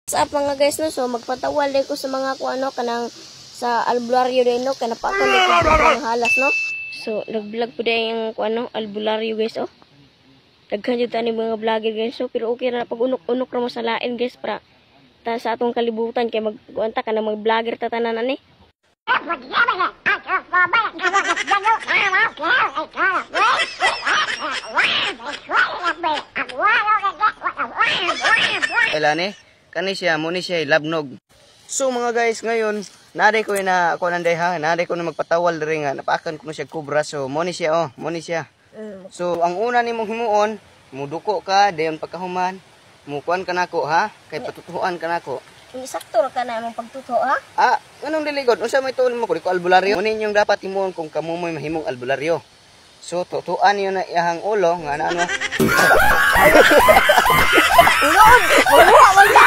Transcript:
Sa mga guys no, so magpatawal din ko sa mga kung ano kanang sa albularyo din no, kana pa ko ng halas no. So nag-vlog po din yung kung ano albularyo guys oh. Daghan jud tani mga vlogger guys so pero okay ra pag unok-unok ra mo sa lain guys para ta sa atong kalibutan kay magkuanta kana mag-vlogger ta tanan ani. Elane, kani siya, muni siya, labnog. So mga guys, ngayon, naday ko na ako nanday ha, naday ko na magpatawal diri nga, napaakan ko na siya kubra. So muni siya oh, muni siya. So ang una nimong himuon, muduko ka, dayon pagkahuman, mukuan ka nako ha, kay patutuhan ka nako. Sakto ra kana imong pagtuto ha? Ah, anong diligod? Unsa may tuon mo ko albularyo? Muni yung dapat himuon kung kamo mo'y mahimong albularyo. So tutuan niyo na iyahang ulo nga ano. Lord, wala.